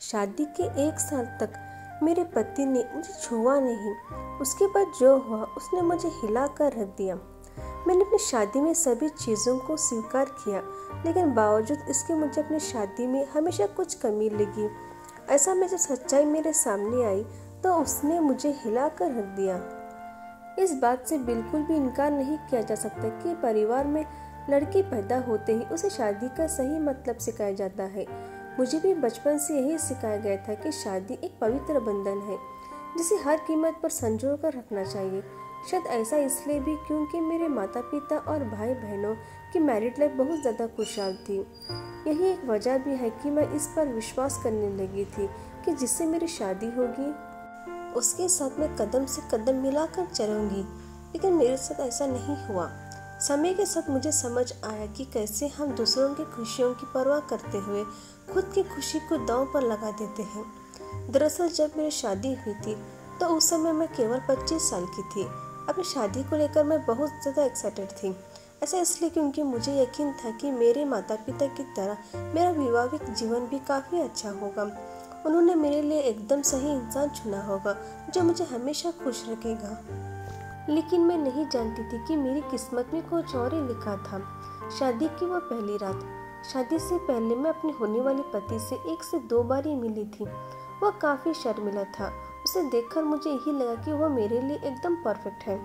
शादी के 1 साल तक मेरे पति ने मुझे छुआ नहीं। उसके बाद जो हुआ उसने मुझे हिला कर रख दिया। मैंने अपनी शादी में सभी चीज़ों को स्वीकार किया, लेकिन बावजूद इसके मुझे अपनी शादी में हमेशा कुछ कमी लगी। ऐसा में जब सच्चाई मेरे सामने आई तो उसने मुझे हिला कर रख दिया। इस बात से बिल्कुल भी इनकार नहीं किया जा सकता कि परिवार में लड़की पैदा होते ही उसे शादी का सही मतलब सिखाया जाता है। मुझे भी बचपन से यही सिखाया गया था कि शादी एक पवित्र बंधन है जिसे हर कीमत पर संजो कर रखना चाहिए। शायद ऐसा इसलिए भी क्योंकि मेरे माता पिता और भाई बहनों की मैरिड लाइफ बहुत ज़्यादा खुशहाल थी। यही एक वजह भी है कि मैं इस पर विश्वास करने लगी थी कि जिससे मेरी शादी होगी उसके साथ मैं कदम से कदम मिलाकर चलूंगी। लेकिन मेरे साथ ऐसा नहीं हुआ। समय के साथ मुझे समझ आया कि कैसे हम दूसरों की खुशियों की परवाह करते हुए खुद की खुशी को दांव पर लगा देते हैं। दरअसल जब मेरी शादी हुई थी तो उस समय मैं केवल 25 साल की थी। अपनी शादी को लेकर मैं बहुत ज़्यादा एक्साइटेड थी। ऐसा इसलिए क्योंकि मुझे यकीन था कि मेरे माता पिता की तरह मेरा वैवाहिक जीवन भी काफ़ी अच्छा होगा। उन्होंने मेरे लिए एकदम सही इंसान चुना होगा जो मुझे हमेशा खुश रखेगा। लेकिन मैं नहीं जानती थी कि मेरी किस्मत में कुछ और ही लिखा था। शादी की वो पहली रात। शादी से पहले मैं अपने होने वाले पति से 1 से 2 बार ही मिली थी। वह काफ़ी शर्मिला था। उसे देखकर मुझे यही लगा कि वह मेरे लिए एकदम परफेक्ट है।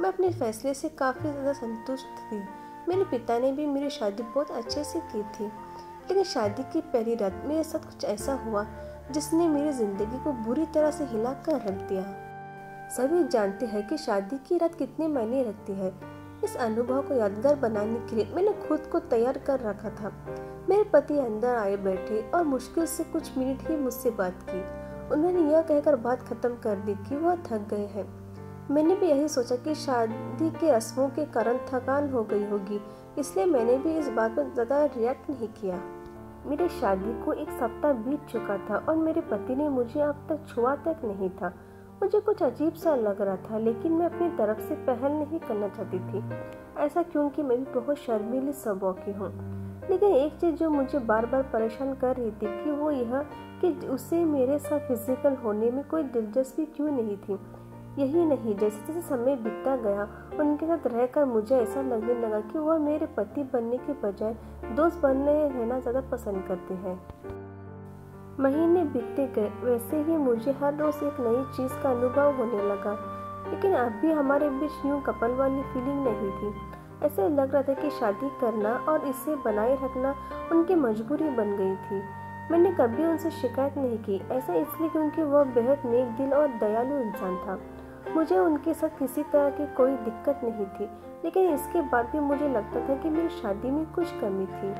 मैं अपने फैसले से काफ़ी ज़्यादा संतुष्ट थी। मेरे पिता ने भी मेरी शादी बहुत अच्छे से की थी। लेकिन शादी की पहली रात मेरे साथ कुछ ऐसा हुआ जिसने मेरी जिंदगी को बुरी तरह से हिला कर रख दिया। सभी जानते हैं कि शादी की रात कितने मायने रखती है। इस अनुभव को यादगार बनाने के लिए मैंने खुद को तैयार कर रखा था। मेरे पति अंदर आए बैठे और मुश्किल से कुछ मिनट ही मुझसे बात की। उन्होंने यह कहकर बात खत्म कर दी कि वह थक गए हैं। मैंने भी यही सोचा कि शादी के रस्मों के कारण थकान हो गई होगी, इसलिए मैंने भी इस बात पर ज़्यादा रिएक्ट नहीं किया। मेरी शादी को 1 सप्ताह बीत चुका था और मेरे पति ने मुझे अब तक छुआ तक नहीं था। मुझे कुछ अजीब सा लग रहा था, लेकिन मैं अपनी तरफ से पहल नहीं करना चाहती थी। ऐसा क्योंकि मैं भी बहुत शर्मीली स्वभाव की हूँ। लेकिन एक चीज़ जो मुझे बार बार परेशान कर रही थी कि वो यह कि उसे मेरे साथ फिजिकल होने में कोई दिलचस्पी क्यों नहीं थी। यही नहीं, जैसे जैसे समय बीतता गया उनके साथ रहकर मुझे ऐसा लगने लगा कि वह मेरे पति बनने के बजाय दोस्त बनने रहना ज़्यादा पसंद करते हैं। महीने बीतते गए, वैसे ही मुझे हर रोज़ एक नई चीज़ का अनुभव होने लगा। लेकिन अब भी हमारे बीच यूं कपल वाली फीलिंग नहीं थी। ऐसे लग रहा था कि शादी करना और इसे बनाए रखना उनकी मजबूरी बन गई थी। मैंने कभी उनसे शिकायत नहीं की। ऐसा इसलिए क्योंकि वह बेहद नेक दिल और दयालु इंसान था। मुझे उनके साथ किसी तरह की कोई दिक्कत नहीं थी। लेकिन इसके बाद भी मुझे लगता था कि मेरी शादी में कुछ कमी थी।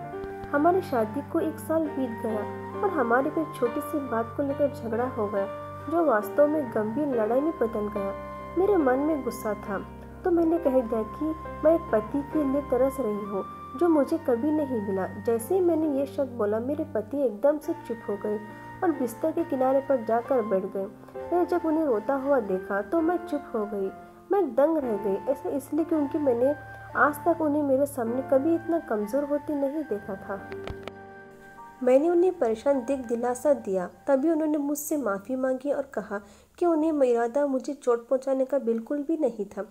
हमारी शादी को 1 साल बीत गया और हमारी कोई छोटी सी बात को लेकर झगड़ा हो गया जो वास्तव में गंभीर लड़ाई में बदल गया। मेरे मन में गुस्सा था तो मैंने कह दिया कि मैं एक पति के लिए तरस रही हूँ जो मुझे कभी नहीं मिला। जैसे ही मैंने ये शब्द बोला, मेरे पति एकदम से चुप हो गए और बिस्तर के किनारे पर जाकर बैठ गए। मैंने जब उन्हें रोता हुआ देखा तो मैं चुप हो गई। मैं दंग रह गई। ऐसा इसलिए क्योंकि मैंने आज तक उन्हें मेरे सामने कभी इतना कमज़ोर होते नहीं देखा था। मैंने उन्हें परेशान देख दिलासा दिया। तभी उन्होंने मुझसे माफ़ी मांगी और कहा कि उन्हें इरादा मुझे चोट पहुंचाने का बिल्कुल भी नहीं था,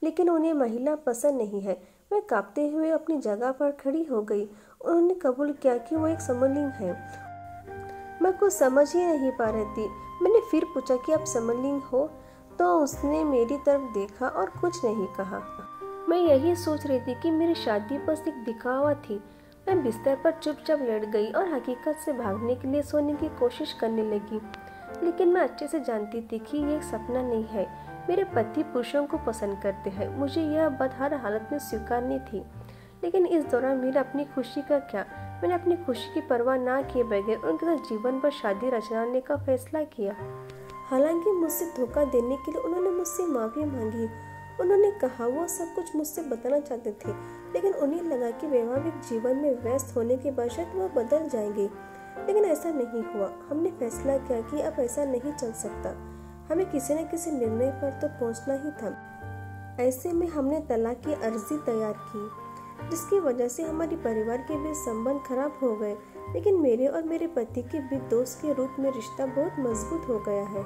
लेकिन उन्हें महिला पसंद नहीं है। मैं कांपते हुए अपनी जगह पर खड़ी हो गई। उन्होंने कबूल किया कि वो एक समलिंग है। मैं कुछ समझ ही नहीं पा रही थी। मैंने फिर पूछा कि आप समलिंग हो? तो उसने मेरी तरफ देखा और कुछ नहीं कहा। मैं यही सोच रही थी कि मेरी शादी बस एक दिखावा थी। मैं बिस्तर पर चुपचाप लेट गई और हकीकत से भागने के लिए सोने की कोशिश करने लगी। लेकिन मैं अच्छे से जानती थी कि ये एक सपना नहीं है। मेरे पति पुरुषों को पसंद करते हैं। मुझे यह बात हर हालत में स्वीकारनी थी। लेकिन इस दौरान मेरा अपनी खुशी का क्या? मैंने अपनी खुशी की परवाह ना किए बगैर उनके साथ जीवन भर शादी रचने का फैसला किया। हालांकि मुझसे धोखा देने के लिए उन्होंने मुझसे माफ़ी मांगी। उन्होंने कहा वो सब कुछ मुझसे बताना चाहते थे, लेकिन उन्हें लगा कि वैवाहिक जीवन में व्यस्त होने के पश्चात वह बदल जाएंगे। लेकिन ऐसा नहीं हुआ। हमने फैसला किया कि अब ऐसा नहीं चल सकता। हमें किसी न किसी निर्णय पर तो पहुंचना ही था। ऐसे में हमने तलाक की अर्जी तैयार की। जिसकी वजह से हमारे परिवार के बीच संबंध खराब हो गए, लेकिन मेरे और मेरे पति के बीच दोस्त के रूप में रिश्ता बहुत मजबूत हो गया है।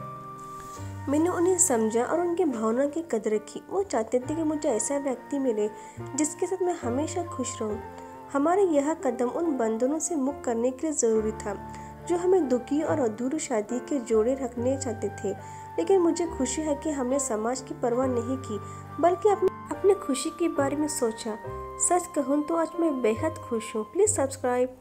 मैंने उन्हें समझा और उनकी भावना की कदर की। वो चाहते थे कि मुझे ऐसा व्यक्ति मिले जिसके साथ मैं हमेशा खुश रहूं। हमारा यह कदम उन बंधनों से मुक्त करने के लिए ज़रूरी था जो हमें दुखी और अधूरी शादी के जोड़े रखने चाहते थे। लेकिन मुझे खुशी है कि हमने समाज की परवाह नहीं की, बल्कि अपने खुशी के बारे में सोचा। सच कहूँ तो आज मैं बेहद खुश हूँ। Please subscribe.